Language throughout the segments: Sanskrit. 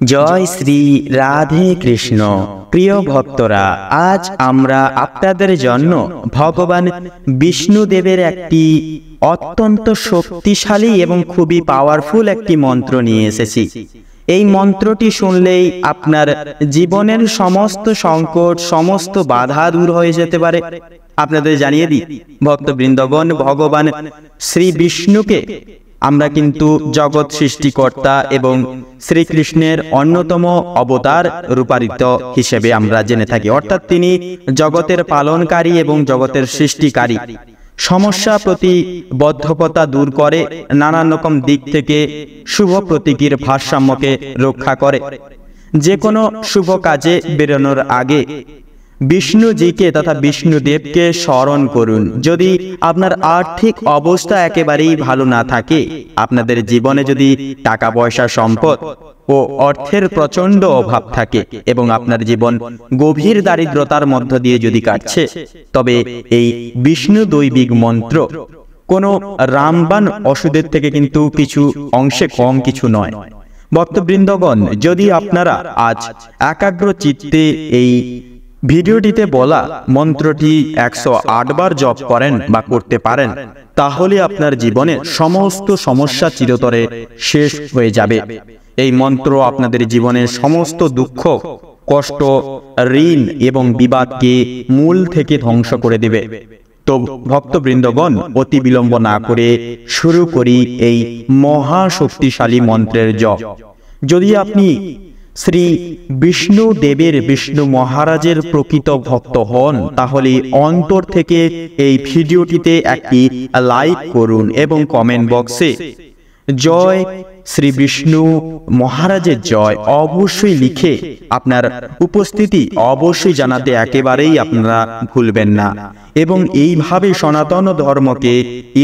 জয় শ্রী রাধে কৃষ্ণ। প্রিয় ভক্তরা, আজ আমরা আপনাদের জন্য ভগবান বিষ্ণুদেবের একটি অত্যন্ত শক্তিশালী এবং খুবই পাওয়ারফুল একটি মন্ত্র নিয়ে এসেছি। এই মন্ত্রটি শুনলেই আপনার জীবনের সমস্ত সংকট, সমস্ত বাধা দূর হয়ে যেতে পারে। আপনাদের জানিয়ে দিই ভক্তবৃন্দগণ, ভগবান শ্রী বিষ্ণুকে আমরা কিন্তু জগৎ সৃষ্টিকর্তা এবং শ্রীকৃষ্ণের অন্যতম অবতার রূপায়িত হিসেবে আমরা জেনে থাকি। অর্থাৎ তিনি জগতের পালনকারী এবং জগতের সৃষ্টিকারী। সমস্যা প্রতিবদ্ধকতা দূর করে, নানান রকম দিক থেকে শুভ প্রতীকীর ভারসাম্যকে রক্ষা করে। যে কোনো শুভ কাজে বেরোনোর আগে বিষ্ণুজিকে তথা বিষ্ণুদেবকে স্মরণ করুন। যদি আপনার আর্থিক অবস্থা একেবারেই ভালো না থাকে, আপনাদের জীবনে যদি টাকা পয়সা, সম্পদ ও অর্থের প্রচণ্ড অভাব থাকে এবং আপনার জীবন গভীর দারিদ্রতার মধ্য দিয়ে যদি কাটছে, তবে এই বিষ্ণু দৈবিক মন্ত্র কোনো রামবাণ ওষুধের থেকে কিন্তু কিছু অংশে কম কিছু নয়। ভক্তবৃন্দগণ, যদি আপনারা আজ একাগ্র চিত্তে এই ভিডিওটিতে বলা মন্ত্রটি 108 বার জপ করেন বা করতে পারেন, তাহলে আপনার জীবনে সমস্ত সমস্যা চিরতরে শেষ হয়ে যাবে। এই মন্ত্র আপনাদের জীবনের সমস্ত দুঃখ, কষ্ট, ঋণ এবং বিবাদকে মূল থেকে ধ্বংস করে দেবে। তো ভক্তবৃন্দগণ, অতি বিলম্ব না করে শুরু করি এই মহা শক্তিশালী মন্ত্রের জপ। যদি আপনি শ্রী বিষ্ণু দেবের, বিষ্ণু মহারাজের প্রকৃত ভক্ত হন, তাহলে অন্তর থেকে এই ভিডিওটিতে একটি লাইক করুন এবং কমেন্ট বক্সে জয় শ্রী বিষ্ণু মহারাজের জয় অবশ্যই লিখে আপনার উপস্থিতি অবশ্যই জানাতে একেবারেই আপনারা ভুলবেন না। এবং এইভাবে সনাতন ধর্মকে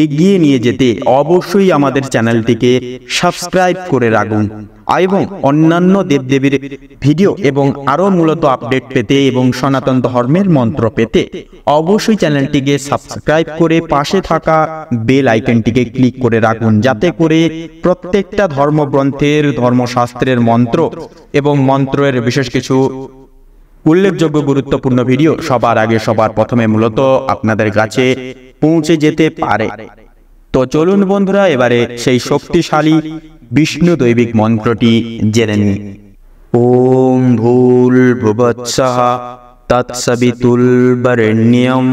এগিয়ে নিয়ে যেতে অবশ্যই আমাদের চ্যানেলটিকে সাবস্ক্রাইব করে রাখুন এবং অন্যান্য দেবদেবীর ভিডিও এবং আরও মূলত আপডেট পেতে এবং সনাতন ধর্মের মন্ত্র পেতে অবশ্যই চ্যানেলটিকে সাবস্ক্রাইব করে পাশে থাকা বেল আইকনটিকে ক্লিক করে রাখুন, যাতে করে প্রত্যেকটা ধর্মগ্রন্থের, ধর্মশাস্ত্রের মন্ত্র এবং মন্ত্রের বিশেষ কিছু উল্লেখযোগ্য গুরুত্বপূর্ণ ভিডিও সবার আগে, সবার প্রথমে মূলত আপনাদের কাছে পৌঁছে যেতে পারে। তো চলুন বন্ধুরা, এবারে সেই শক্তিশালী বিষ্ণু দৈবিক মন্ত্রটি জেনে নিই। ওম ভূল ভুবৎসঃ তৎসবিতুল বরেণ্যম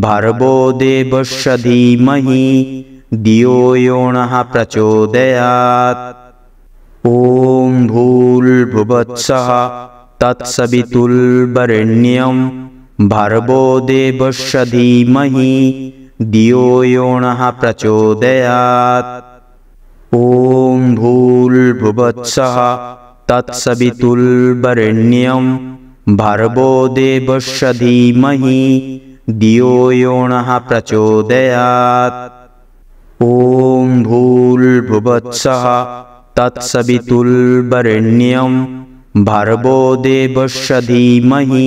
ভর্গো দেবস্য ধীমহি ধিয়ো यो নঃ প্রচোদয়াৎ। ওম ভূল ভুবৎসঃ তৎসবিতুল বরেণ্যম ভর্গো দেবস্য ধীমহি ধিয়ো यो নঃ প্রচোদয়াৎ। ওম ভূল ভুবৎসঃ তৎসবিতুল বরেণ্যম ভর্গো দেবস্য ধীমহি ধিয়ো यो নঃ প্রচোদয়াৎ। ওম ভূল ভুবৎসঃ তৎসবিতুল বরেণ্যম ভর্গো দেবস্য ধীমহি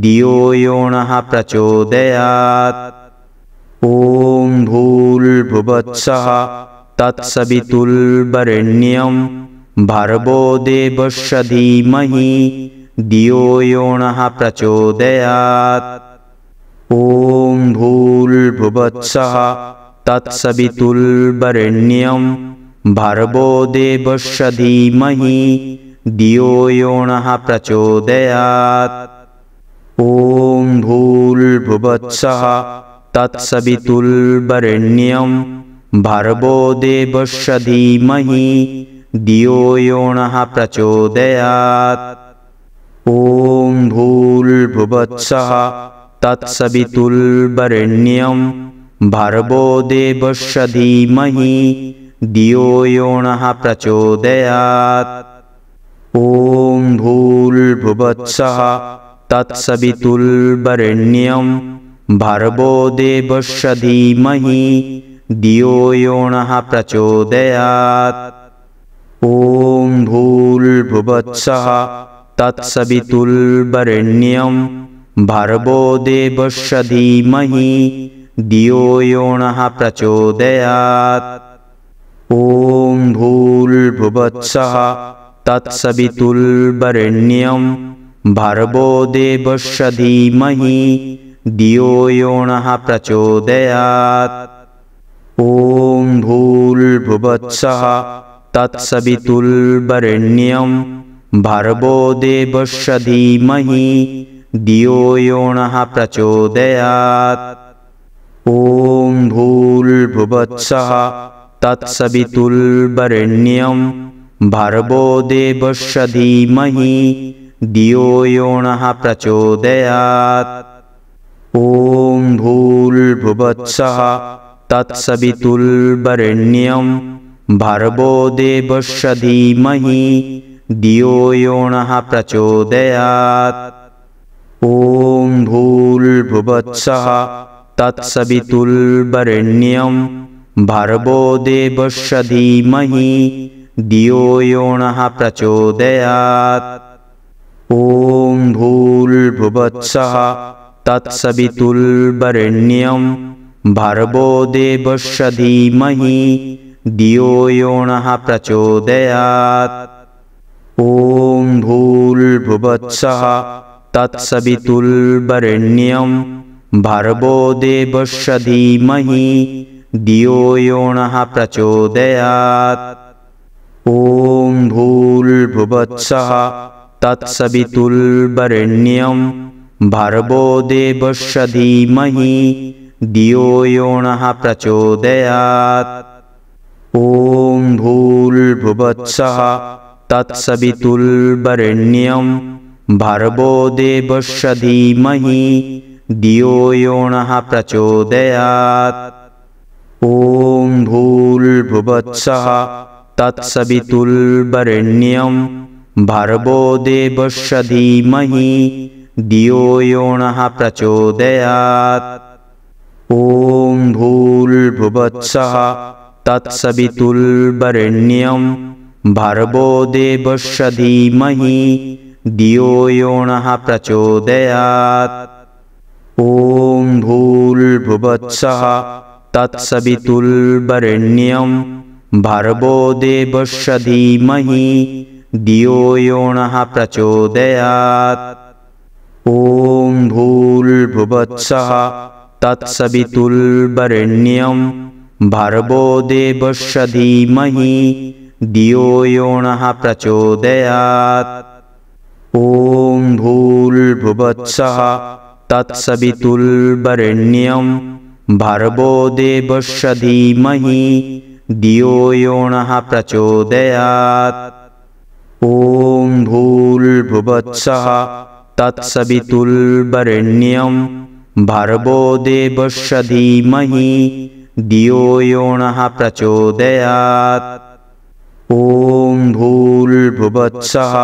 ধিয়ো यो নঃ প্রচোদয়াৎ। ওম ভূল ভুবৎসঃ তৎসবিতুল বরেণ্যম ভর্গো দেবস্য ধীমহি ধিয়ো यो নঃ প্রচোদয়াৎ। ওম ভূল ভুবৎসঃ তৎসবিতুল বরেণ্যম ভর্গো দেবস্য ধীমহি ধিয়ো यो নঃ প্রচোদয়াৎ। ওম ভূল ভুবৎসঃ তৎসবিতুল বরেণ্যম ভর্গো দেবস্য ধীমহি ধিয়ো यो নঃ প্রচোদয়াৎ। ওম ভূল ভুবৎসঃ তৎসবিতুল বরেণ্যম ভর্গো দেবস্য ধীমহি ধিয়ো यो নঃ প্রচোদয়াৎ। ওম ভূল ভুবৎসঃ তৎসবিতুল বরেণ্যম ভর্গো দেবস্য ধীমহি ধিয়ো यो নঃ প্রচোদয়াৎ। ওম ভূল ভুবৎসঃ তৎসবিতুল বরেণ্যম ভর্গো দেবস্য ধীমহি ধিয়ো यो নঃ প্রচোদয়াৎ। ওম ভূল ভুবৎসঃ तत्सवितुर्वरेण्यं भर्गो देवस्य धीमहि धियो यो नः प्रचोदयात्। ॐ भूर्भुवस्सुः तत्सवितुर्वरेण्यं भर्गो देवस्य धीमहि धियो यो नः प्रचोदयात्। ॐ भूर्भुवस्सुः तत्सवितुर्वरेण्यं भर्गो देवस्य धीमहि धियो यो नः प्रचोदयात्। ॐ भूर्भुवस्सुः तत्सवितुर्वरेण्यं भर्गो देवस्य धीमहि धियो यो नः प्रचोदयात्। ॐ भूर्भुवस्सुः तत्सवितुर्वरेण्यं भर्गो देवस्य धीमहि धियो यो नः प्रचोदयात्। ॐ भूर्भुवस्सुः तत्सवितुर्वरेण्यं भर्गो देवस्य धीमहि धियो यो नः प्रचोदयात्। ॐ भूर्भुवस्सुः तत्सवितुर्वरेण्यं भर्गो देवस्य धीमहि धियो यो नः प्रचोदयात्। ॐ भूर्भुवस्सुः तत्सवितुर्वरेण्यं भर्गो देवस्य धीमहि धियो यो नः प्रचोदयात्। ॐ भूर्भुवस्सुः तत्सवितुर्वरेण्यं भर्गो देवस्य धीमहि धियो यो नः प्रचोदयात्। ॐ भूर्भुवस्सुः तत्सवितुर्वरेण्यं भर्गो देवस्य धीमहि धियो यो नः प्रचोदयात्। ॐ भूर्भुवस्सुः तत्सवितुर्वरेण्यं भर्गो देवस्य धीमहि धियो यो नः प्रचोदयात्। ॐ भूर्भुवस्सुः तत्सवितुर्वरेण्यं भर्गो देवस्य धीमहि धियो यो नः प्रचोदयात्। ॐ भूर्भुवस्सुः तत्सवितुर्वरेण्यं भर्गो देवस्य धीमहि धियो यो नः प्रचोदयात्। ॐ भूर्भुवस्सुः तत्सवितुर्वरेण्यं भर्गो देवस्य धीमहि धियो यो नः प्रचोदयात्। ॐ भूर्भुवस्सुः तत्सवितुर्वरेण्यं भर्गो देवस्य धीमहि धियो यो नः प्रचोदयात्। ॐ भूर्भुवस्सुः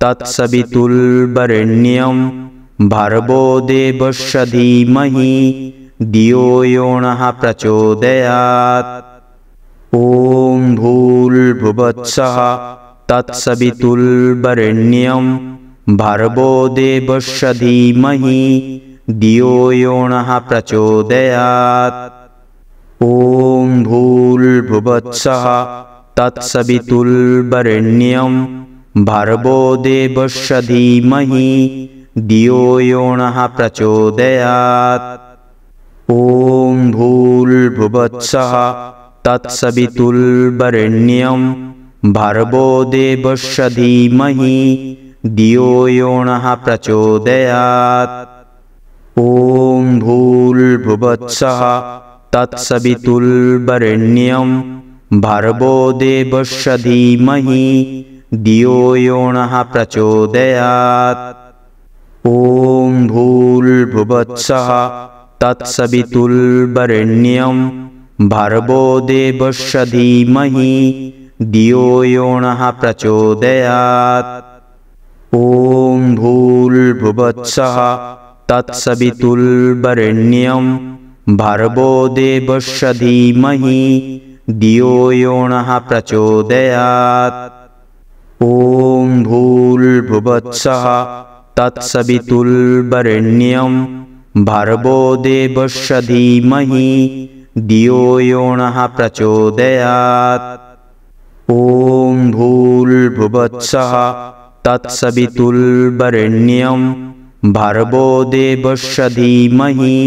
तत्सवितुर्वरेण्यं भर्गो देवस्य धीमहि धियो यो नः प्रचोदयात्। ॐ भूर्भुवस्सुः तत्सवितुर्वरेण्यं भर्गो देवस्य धीमहि धियो यो नः प्रचोदयात्। ॐ भूर्भुवस्सुः तत्सवितुर्वरेण्यं भर्गो देवस्य धीमहि धियो यो नः प्रचोदयात्। ॐ भूर्भुवस्सुः तत्सवितुर्वरेण्यं भर्गो देवस्य धीमहि धियो यो नः प्रचोदयात्। ॐ भूर्भुवस्सुः तत्सवितुर्वरेण्यं भर्गो देवस्य धीमहि धियो यो नः प्रचोदयात्। ॐ भूर्भुवस्सुः तत्सवितुर्वरेण्यं भर्गो देवस्य धीमहि धियो यो नः प्रचोदयात्। ॐ भूर्भुवस्सुः तत्सवितुर्वरेण्यं भर्गो देवस्य धीमहि धियो यो नः प्रचोदयात्। ॐ भूर्भुवस्सुः तत्सवितुर्वरेण्यं भर्गो देवस्य धीमहि धियो यो नः प्रचोदयात्। ॐ ॐ भूर्भुवस्सुः तत्सवितुर्वरेण्यं भर्गो देवस्य धीमहि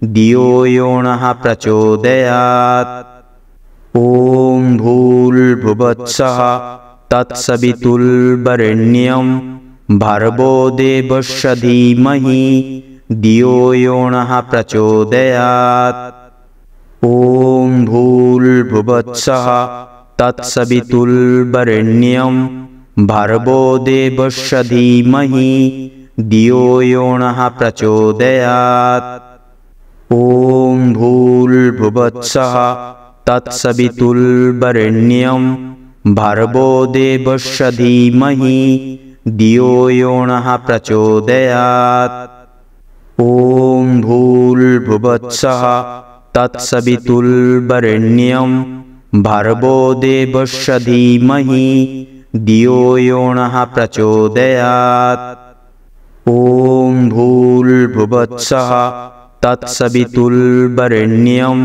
धियो यो नः प्रचोदयात्। ॐ भूर्भुवस्सुः तत्सवितुर्वरेण्यं भर्गो देवस्य धीमहि धियो यो नः प्रचोदयात्। ॐ भूर्भुवस्सुः तत्सवितुर्वरेण्यं भर्गो देवस्य धीमहि धियो यो नः प्रचोदयात्। ॐ भूर्भुवस्सुः तत्सवितुर्वरेण्यं भर्गो देवस्य धीमहि धियो यो नः प्रचोदयात्। ॐ भूर्भुवस्सुः तत्सवितुर्वरेण्यं भर्गो देवस्य धीमहि धियो यो नः प्रचोदयात्। ॐ भूर्भुवस्सुः तत्सवितुर्वरेण्यं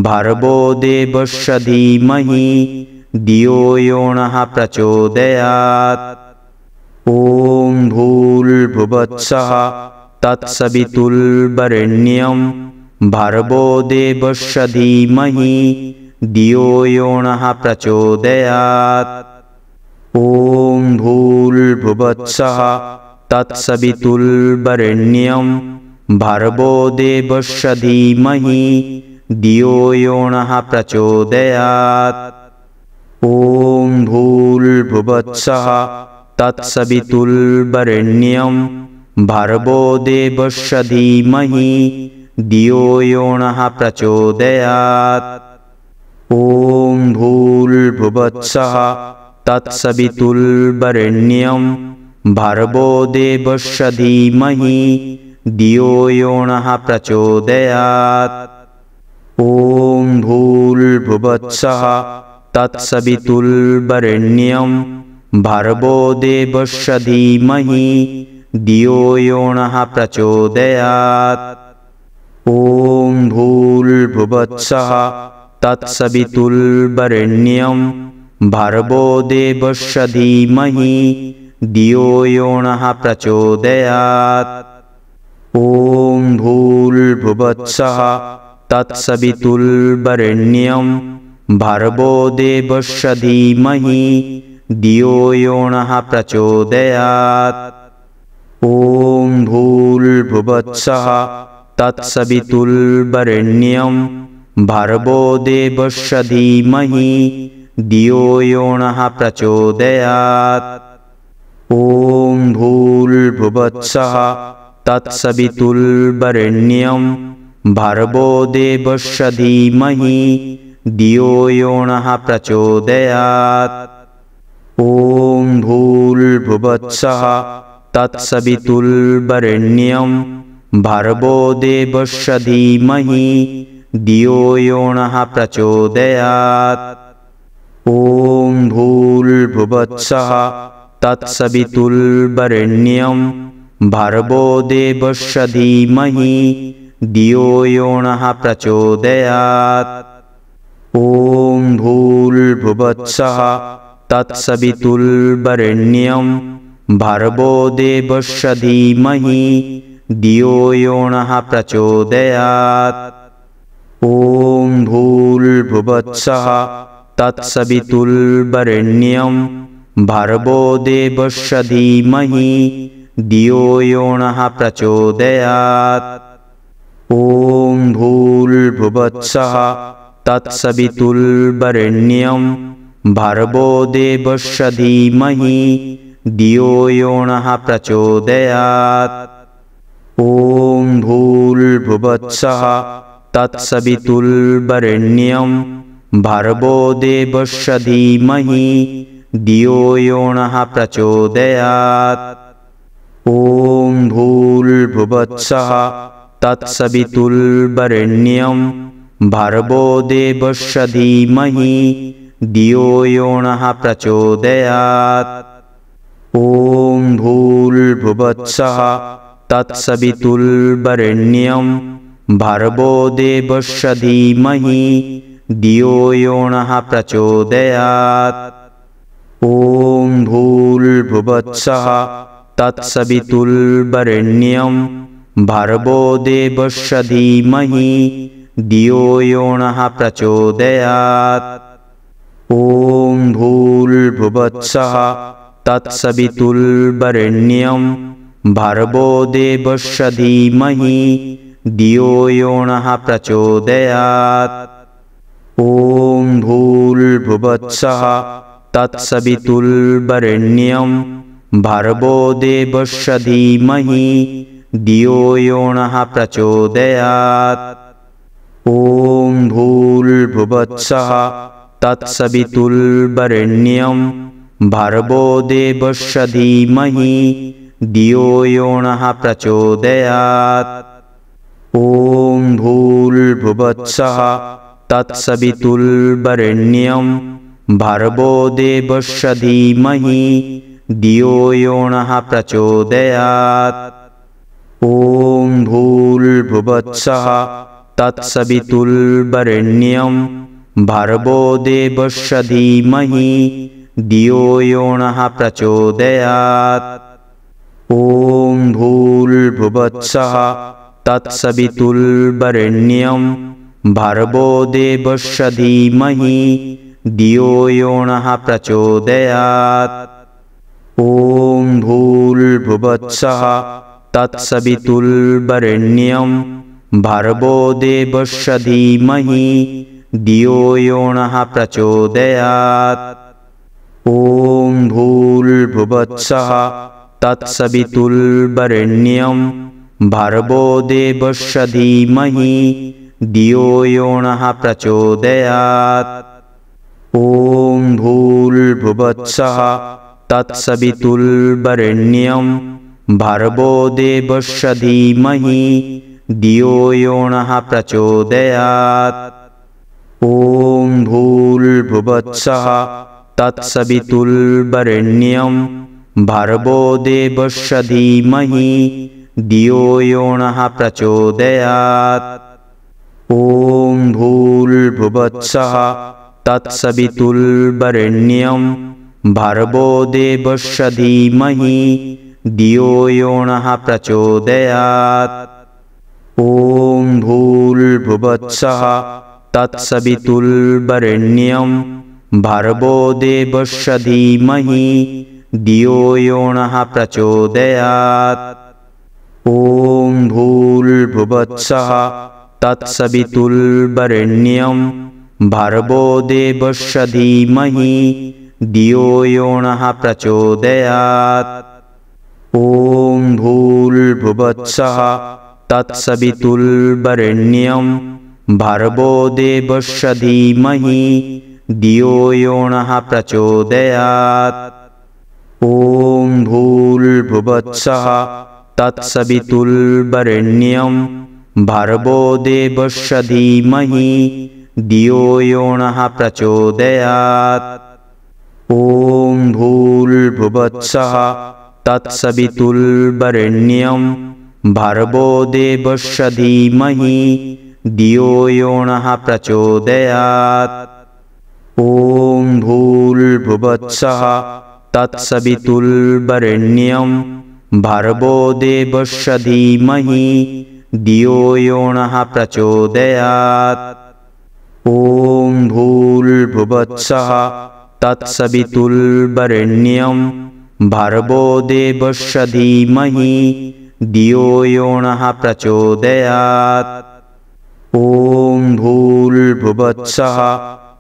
भर्गो देवस्य धीमहि धियो यो नः प्रचोदयात्। ॐ भूर्भुवस्सुः तत्सवितुर्वरेण्यं भर्गो देवस्य धीमहि धियो यो नः प्रचोदयात्। ॐ भूर्भुवस्सुः तत्सवितुर्वरेण्यं भर्गो देवस्य धीमहि धियो यो नः प्रचोदयात्। ॐ भूर्भुवस्सुः तत्सवितुर्वरेण्यं भर्गो देवस्य धीमहि धियो यो नः प्रचोदयात्। ॐ भूर्भुवस्सुः तत्सवितुर्वरेण्यं भर्गो देवस्य धीमहि धियो यो नः प्रचोदयात्। ॐ भूर्भुवस्सुः तत्सवितुर्वरेण्यं भर्गो देवस्य धीमहि धियो यो नः प्रचोदयात्। ॐ भूर्भुवस्सुः तत्सवितुर्वरेण्यं भर्गो देवस्य धीमहि धियो यो नः प्रचोदयात्। ॐ भूर्भुवस्सुः तत्सवितुर्वरेण्यं भर्गो देवस्य धीमहि धियो यो नः प्रचोदयात्। ॐ भूर्भुवस्सुः तत्सवितुर्वरेण्यं भर्गो देवस्य धीमहि धियो यो नः प्रचोदयात्। ॐ भूर्भुवस्सुः तत्सवितुर्वरेण्यं भर्गो देवस्य धीमहि धियो यो नः प्रचोदयात्। ॐ भूर्भुवस्सुः तत्सवितुर्वरेण्यं भर्गो देवस्य धीमहि धियो यो नः प्रचोदयात्। ॐ भूर्भुवस्सुः तत्सवितुर्वरेण्यं भर्गो देवस्य धीमहि धियो यो नः प्रचोदयात्। ॐ भूर्भुवस्सुः तत्सवितुर्वरेण्यं भर्गो देवस्य धीमहि धियो यो नः प्रचोदयात्। ॐ भूर्भुवस्सुः तत्सवितुर्वरेण्यं भर्गो देवस्य धीमहि धियो यो नः प्रचोदयात्। ॐ भूर्भुवस्सुः तत्सवितुर्वरेण्यं भर्गो देवस्य धीमहि धियो यो नः प्रचोदयात्। ॐ भूर्भुवस्सुः तत्सवितुर्वरेण्यं भर्गो देवस्य धीमहि धियो यो नः प्रचोदयात्। ॐ भूर्भुवस्सुः तत्सवितुर्वरेण्यं भर्गो देवस्य धीमहि धियो यो नः प्रचोदयात्। ॐ भूर्भुवस्सुः तत्सवितुर्वरेण्यं भर्गो देवस्य धीमहि धियो यो नः प्रचोदयात्। ॐ भूर्भुवस्सुः तत्सवितुर्वरेण्यं भर्गो देवस्य धीमहि धियो यो नः प्रचोदयात्। ॐ भूर्भुवस्सुः तत्सवितुर्वरेण्यं भर्गो देवस्य धीमहि धियो यो नः प्रचोदयात्। ॐ भूर्भुवस्सुः तत्सवितुर्वरेण्यं भर्गो देवस्य धीमहि धियो यो नः प्रचोदयात्। ॐ भूर्भुवस्सुः तत्सवितुर्वरेण्यं भर्गो देवस्य धीमहि धियो यो नः प्रचोदयात्। ॐ भूर्भुवस्सुः तत्सवितुर्वरेण्यं भर्गो देवस्य धीमहि धियो यो नः प्रचोदयात्। ॐ भूर्भुवस्सुः तत्सवितुर्वरेण्यं भर्गो देवस्य धीमहि धियो यो नः प्रचोदयात्। ॐ भूर्भुवस्सुः तत्सवितुर्वरेण्यं भर्गो देवस्य धीमहि धियो यो नः प्रचोदयात्। ॐ भूर्भुवस्सुः तत्सवितुर्वरेण्यं भर्गो देवस्य धीमहि धियो यो नः प्रचोदयात्। ॐ भूर्भुवस्सुः तत्सवितुर्वरेण्यं भर्गो देवस्य धीमहि धियो यो नः प्रचोदयात्। ॐ भूर्भुवस्सुः तत्सवितुर्वरेण्यं भर्गो देवस्य धीमहि धियो यो नः प्रचोदयात्। ॐ भूर्भुवस्सुः तत्सवितुर्वरेण्यं भर्गो देवस्य धीमहि धियो यो नः प्रचोदयात्। ॐ भूर्भुवस्सुः तत्सवितुर्वरेण्यं भर्गो देवस्य धीमहि धियो यो नः प्रचोदयात्। ॐ भूर्भुवस्सुः तत्सवितुर्वरेण्यं भर्गो देवस्य धीमहि धियो यो नः प्रचोदयात्। ॐ भूर्भुवस्सुः तत्सवितुर्वरेण्यं भर्गो देवस्य धीमहि धियो यो नः प्रचोदयात्। ॐ भूर्भुवस्सुः तत्सवितुर्वरेण्यं भर्गो देवस्य धीमहि धियो यो नः प्रचोदयात्। ॐ भूर्भुवस्सुः तत्सवितुर्वरेण्यं भर्गो देवस्य धीमहि धियो यो नः प्रचोदयात्। ॐ भूर्भुवस्सुः तत्सवितुर्वरेण्यं भर्गो देवस्य धीमहि धियो यो नः प्रचोदयात्। ॐ भूर्भुवस्सुः तत्सवितुर्वरेण्यं भर्गो देवस्य धीमहि धियो यो नः प्रचोदयात्। ॐ भूर्भुवस्सुः तत्सवितुर्वरेण्यं भर्गो देवस्य धीमहि धियो यो नः प्रचोदयात्। ॐ भूर्भुवस्सुः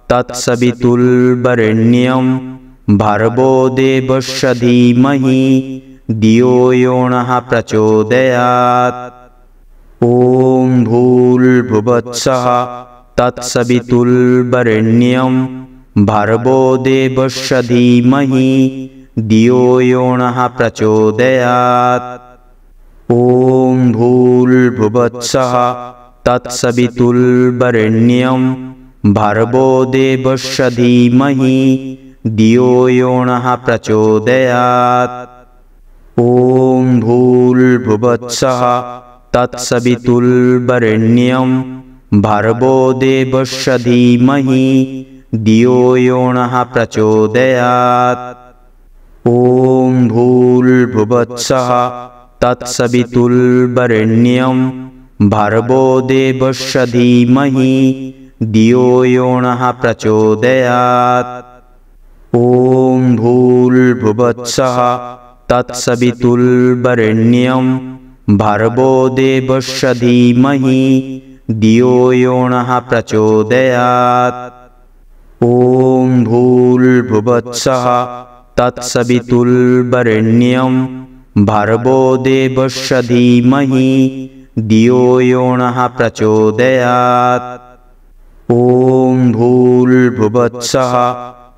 तत्सवितुर्वरेण्यं भर्गो देवस्य धीमहि धियो यो नः प्रचोदयात्। ॐ भूर्भुवस्सुः तत्सवितुर्वरेण्यं भर्गो देवस्य धीमहि धियो यो नः प्रचोदयात्। ॐ भूर्भुवस्सुः तत्सवितुर्वरेण्यं भर्गो देवस्य धीमहि धियो यो नः प्रचोदयात्। ॐ भूर्भुवस्सुः तत्सवितुर्वरेण्यं भर्गो देवस्य धीमहि धियो यो नः प्रचोदयात्। ॐ भूर्भुवस्सुः तत्सवितुर्वरेण्यं भर्गो देवस्य धीमहि धियो यो नः प्रचोदयात्। ॐ भूर्भुवस्सुः तत्सवितुर्वरेण्यं भर्गो देवस्य धीमहि धियो यो नः प्रचोदयात्। ॐ भूर्भुवस्सुः तत्सवितुर्वरेण्यं भर्गो देवस्य धीमहि धियो यो नः प्रचोदयात्। ॐ भूर्भुवस्सुः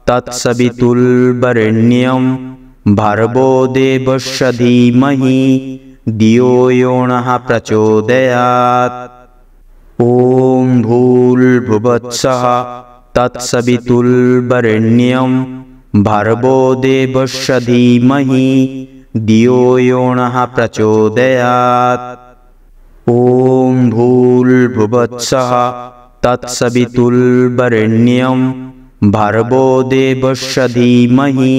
तत्सवितुर्वरेण्यं भर्गो देवस्य धीमहि धियो यो नः प्रचोदयात्। ॐ भूर्भुवस्सुः तत्सवितुर्वरेण्यं भर्गो देवस्य धीमहि धियो यो नः प्रचोदयात्। ॐ भूर्भुवस्सुः तत्सवितुर्वरेण्यं भर्गो देवस्य धीमहि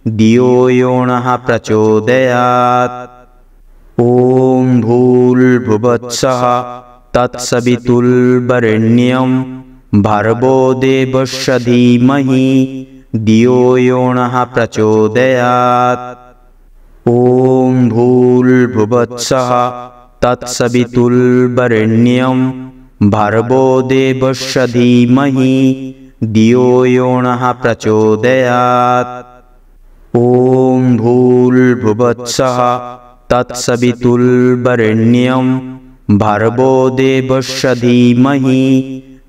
धियो यो नः प्रचोदयात्। ॐ भूर्भुवस्सुः तत्सवितुर्वरेण्यं भर्गो देवस्य धीमहि धियो यो नः प्रचोदयात्। ॐ भूर्भुवस्सुः तत्सवितुर्वरेण्यं भर्गो देवस्य धीमहि धियो यो नः प्रचोदयात्। ॐ भूर्भुवस्सुः तत्सवितुर्वरेण्यं भर्गो देवस्य धीमहि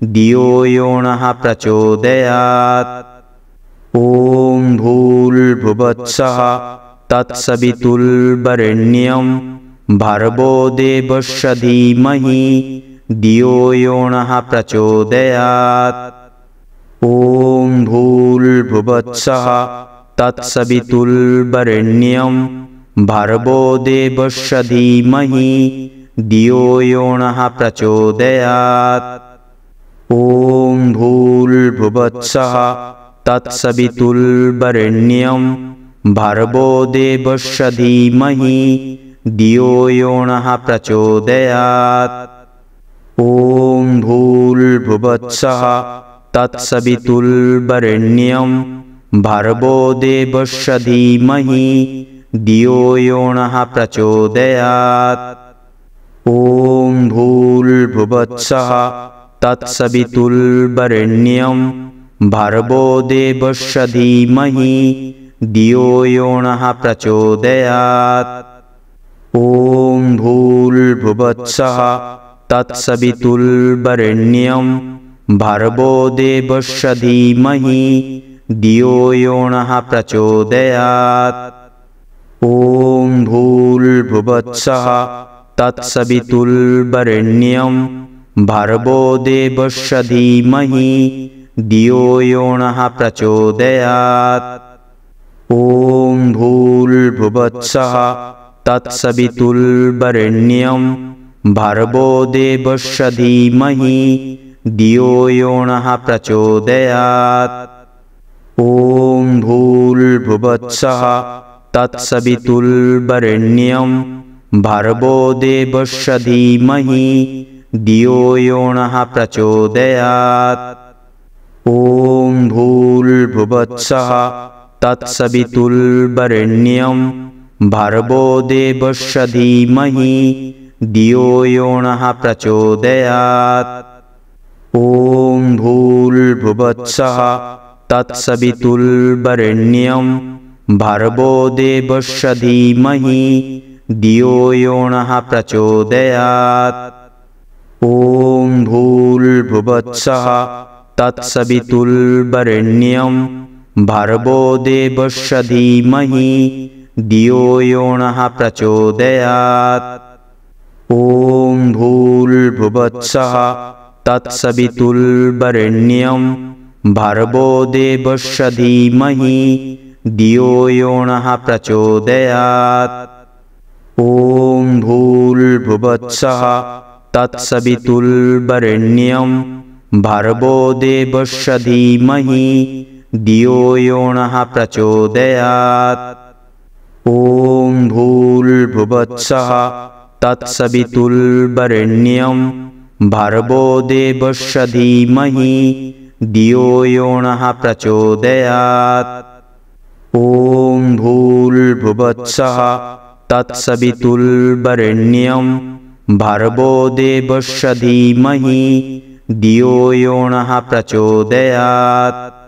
धियो यो नः प्रचोदयात्। ॐ भूर्भुवस्सुः तत्सवितुर्वरेण्यं भर्गो देवस्य धीमहि धियो यो नः प्रचोदयात्। ॐ भूर्भुवस्सुः तत्सवितुर्वरेण्यं भर्गो देवस्य धीमहि धियो यो नः प्रचोदयात्। ॐ भूर्भुवस्सुः तत्सवितुर्वरेण्यं भर्गो देवस्य धीमहि धियो यो नः प्रचोदयात्। ॐ भूर्भुवस्सुः तत्सवितुर्वरेण्यं भर्गो देवस्य धीमहि धियो यो नः प्रचोदयात्। ॐ भूर्भुवस्सुः तत्सवितुर्वरेण्यं भर्गो देवस्य धीमहि धियो यो नः प्रचोदयात्। ॐ भूर्भुवस्सुः तत्सवितुर्वरेण्यं भर्गो देवस्य धीमहि धियो यो नः प्रचोदयात्। ॐ भूर्भुवस्सुः तत्सवितुर्वरेण्यं भर्गो देवस्य धीमहि धियो यो नः प्रचोदयात्। ॐ भूर्भुवस्सुः तत्सवितुर्वरेण्यं भर्गो देवस्य धीमहि धियो यो नः प्रचोदयात्। ॐ भूर्भुवस्सुः तत्सवितुर्वरेण्यं भर्गो देवस्य धीमहि धियो यो नः प्रचोदयात्। ॐ भूर्भुवस्सुः तत्सवितुर्वरेण्यं भर्गो देवस्य धीमहि धियो यो नः प्रचोदयात्। ॐ भूर्भुवस्सुः तत्सवितुर्वरेण्यं भर्गो देवस्य धीमहि धियो यो नः प्रचोदयात्। ॐ भूर्भुवस्सुः तत्सवितुर्वरेण्यं भर्गो देवस्य धीमहि धियो यो नः प्रचोदयात्। ॐ भूर्भुवस्सुः तत्सवितुर्वरेण्यं भर्गो देवस्य धीमहि धियो यो नः प्रचोदयात्। ॐ भूर्भुवस्सुः तत्सवितुर्वरेण्यं भर्गो देवस्य धीमहि धियो यो नः प्रचोदयात्। ॐ भूर्भुवस्सुः तत्सवितुर्वरेण्यं भर्गो देवस्य धीमहि धियो यो नः प्रचोदयात्। ॐ भूर्भुवस्सुः तत्सवितुर्वरेण्यं भर्गो देवस्य धीमहि धियो यो नः प्रचोदयात्।